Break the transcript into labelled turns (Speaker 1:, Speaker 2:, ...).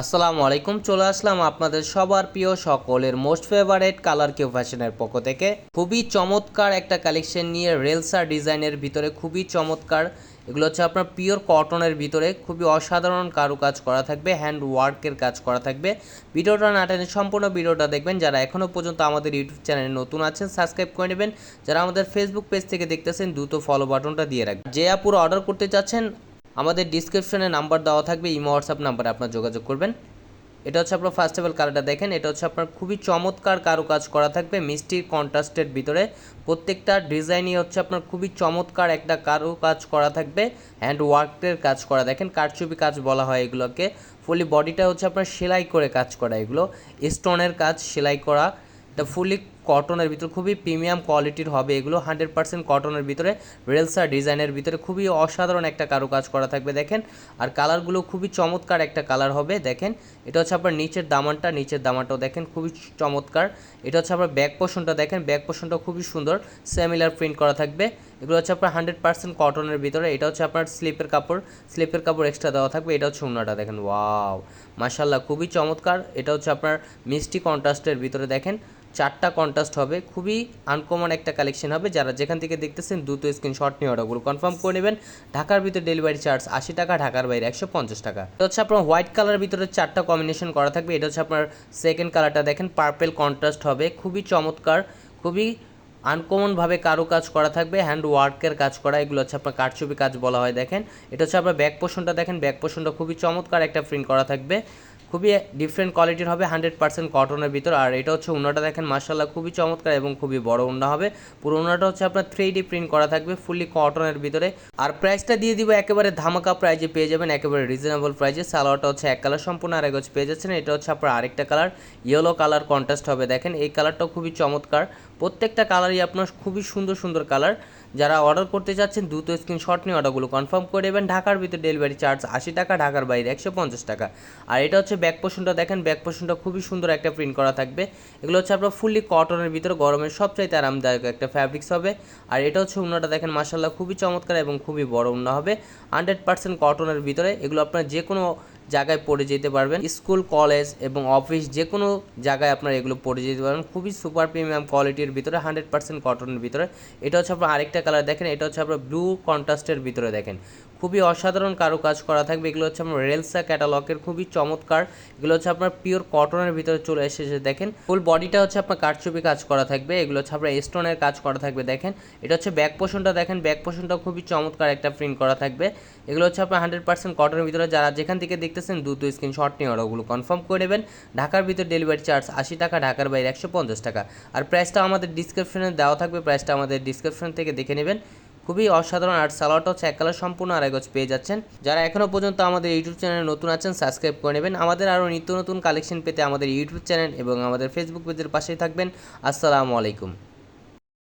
Speaker 1: আসসালামু আলাইকুম, চলে আসলাম আপনাদের সবার প্রিয় সকলের মোস্ট ফেভারেট কালার কিউ ফ্যাশনের পক্ষ থেকে খুবই চমৎকার একটা কালেকশন নিয়ে রেলসা ডিজাইনের ভিতরে খুবই চমৎকার। এগুলো হচ্ছে আপনার পিওর কটনের ভিতরে খুবই অসাধারণ কারুকাজ করা থাকবে, হ্যান্ড ওয়ার্কের কাজ করা থাকবে। ভিডিওটা না টেনে সম্পূর্ণ ভিডিওটা দেখবেন। যারা এখনও পর্যন্ত আমাদের ইউটিউব চ্যানেলে নতুন আছেন সাবস্ক্রাইব করে নেবেন। যারা আমাদের ফেসবুক পেজ থেকে দেখতেছেন দ্রুত ফলো বাটনটা দিয়ে রাখবেন। যে আপুর অর্ডার করতে চাচ্ছেন আমাদের ডিসক্রিপশনে নাম্বার দেওয়া থাকবে, ইমো হোয়াটসঅ্যাপ নাম্বারে আপনার যোগাযোগ করবেন। এটা হচ্ছে আপনার ফার্স্ট অফ অল কালারটা দেখেন, এটা হচ্ছে আপনার খুবই চমৎকার কারুকাজ করা থাকবে মিষ্টির কন্ট্রাস্টের ভিতরে। প্রত্যেকটা ডিজাইনই হচ্ছে আপনার খুবই চমৎকার একটা কারুকাজ করা থাকবে, হ্যান্ড ওয়ার্কের কাজ করা। দেখেন কারচুপি কাজ বলা হয় এগুলোকে। ফুলি বডিটা হচ্ছে আপনার সেলাই করে কাজ করা, এগুলো স্টোনের কাজ সেলাই করা। এটা ফুলি কটনের ভিতরে খুবই প্রিমিয়াম কোয়ালিটির হবে এগুলো, 100% কটনের ভিতরে রেলসা ডিজাইনের ভিতরে খুবই অসাধারণ একটা কারুকাজ করা থাকবে দেখেন। আর কালারগুলো খুবই চমৎকার একটা কালার হবে দেখেন। এটা হচ্ছে আপনার নিচের দামানটাও দেখেন খুবই চমৎকার। এটা হচ্ছে আপনার ব্যাক পোর্শনটা দেখেন, ব্যাক পোর্শনটা খুবই সুন্দর সিমিলার প্রিন্ট করা থাকবে। এগুলো হচ্ছে আপনার 100% কটনের ভিতরে। এটা হচ্ছে আপনার স্লিপের কাপড় এক্সট্রা দেওয়া থাকবে। এটা হচ্ছে ওড়নাটা দেখেন, ওয়াও মাশাআল্লাহ খুবই চমৎকার। এটা হচ্ছে আপনার মিষ্টি কন্ট্রাস্টের ভিতরে দেখেন, 4টা কন্ট্রাস্ট হবে, খুবই আনকমন একটা কালেকশন হবে। যারা যেখান থেকে দেখতেছেন দ্রুত স্ক্রিনশট নিয়ে অর্ডারগুলো কনফার্ম করে নেবেন। ঢাকার ভিতরে ডেলিভারি চার্জ 80 টাকা, ঢাকার বাইরে 150 টাকা। এটা হচ্ছে আপনার হোয়াইট কালার ভিতরে 4টা কম্বিনেশন করা থাকবে। এটা হচ্ছে আপনার সেকেন্ড কালারটা দেখেন, পার্পেল কন্ট্রাস্ট হবে, খুবই চমৎকার, খুবই আনকমনভাবে কারুকাজ করা থাকবে, হ্যান্ড ওয়ার্কের কাজ করা। এগুলো হচ্ছে আপনার কারচুপি কাজ বলা হয় দেখেন। এটা হচ্ছে আপনার ব্যাক পোর্শনটা দেখেন, ব্যাক পোর্শনটা খুবই চমৎকার একটা প্রিন্ট করা থাকবে, খুবই ডিফারেন্ট কোয়ালিটির হবে, 100% কটনের ভিতর। আর এটা হচ্ছে ওড়নাটা দেখেন মাশাআল্লাহ খুবই চমৎকার এবং খুবই বড় ওড়না হবে। পুরো ওড়নাটা হচ্ছে আপনার 3D প্রিন্ট করা থাকবে ফুললি কটনের ভিতরে। আর প্রাইসটা দিয়ে দিব একেবারে ধামাকা প্রাইজে পেয়ে যাবেন, একেবারে রিজনেবল প্রাইজে। সালোয়ারটা হচ্ছে এক কালার সম্পূর্ণ, আর এক হচ্ছে পেয়ে যাচ্ছেন। এটা হচ্ছে আপনার আরেকটা কালার, ইয়েলো কালার কন্ট্রাস্ট হবে দেখেন। এই কালারটাও খুবই চমৎকার, প্রত্যেকটা কালারই আপনার খুবই সুন্দর সুন্দর কালার। যারা অর্ডার করতে চাচ্ছেন দ্রুত স্ক্রিনশট নিয়ে অর্ডারগুলো কনফার্ম করে দেবেন। ঢাকার ভিতরে ডেলিভারি চার্জ 80 টাকা, ঢাকার বাইরে 150 টাকা। আর এটা হচ্ছে ব্যাক পোর্শনটা দেখেন, ব্যাক পোর্শনটা খুবই সুন্দর একটা প্রিন্ট করা থাকবে। এগুলো হচ্ছে আপনার ফুললি কটনের ভিতরে, গরমের সবচাইতে আরামদায়ক একটা ফ্যাব্রিক্স হবে। আর এটা হচ্ছে ওড়নাটা দেখেন মাশাআল্লাহ খুবই চমৎকার এবং খুবই বড় ওড়না হবে, 100% কটনের ভিতরে। এগুলো আপনার যে কোনো জায়গায় পরে যেতে পারবেন, স্কুল কলেজ এবং অফিস যে কোনো জায়গায় আপনারা এগুলো পরে যেতে পারবেন। খুবই সুপার প্রিমিয়াম কোয়ালিটির ভিতরে, 100% কটনের ভিতরে। এটা হচ্ছে আপনার আরেকটা কালার দেখেন, এটা হচ্ছে আপনার ব্লু কন্ট্রাস্টের ভিতরে দেখেন, খুবই অসাধারণ কারুকাজ করা থাকবে। এগুলো হচ্ছে আপনার রেলসা ক্যাটালগের, খুবই চমৎকার। এগুলো হচ্ছে আপনার পিওর কটনের ভিতরে চলে এসেছে দেখেন। ফুল বডিটা হচ্ছে আপনার কারচুপি কাজ করা থাকবে, এগুলো হচ্ছে আপনার স্টোনের কাজ করা থাকবে দেখেন। এটা হচ্ছে ব্যাক পোর্শনটা দেখেন, ব্যাক পোর্শনটা খুবই চমৎকার একটা প্রিন্ট করা থাকবে। এগুলো হচ্ছে আপনার 100% কটনের ভিতরে। যারা যেখান থেকে দেখতেছেন দ্রুত স্ক্রিনশট নিয়ে অর্ডারগুলো কনফার্ম করে নেবেন। ঢাকার ভিতরে ডেলিভারি চার্জ 80 টাকা, ঢাকার বাইরে 150 টাকা। আর প্রাইসটা আমাদের ডিসক্রিপশনে দেওয়া থাকবে, প্রাইসটা আমাদের ডিসক্রিপশন থেকে দেখে নেবেন। খুবই অসাধারণ। আর সালোয়ারটা হচ্ছে এক কালার সম্পূর্ণ, আর এক পেয়ে যাচ্ছেন। যারা এখনও পর্যন্ত আমাদের ইউটিউব চ্যানেলে নতুন আছেন সাবস্ক্রাইব করে নেবেন। আমাদের আরও নিত্য নতুন কালেকশন পেতে আমাদের ইউটিউব চ্যানেল এবং আমাদের ফেসবুক পেজের পাশেই থাকবেন। আসসালামু আলাইকুম।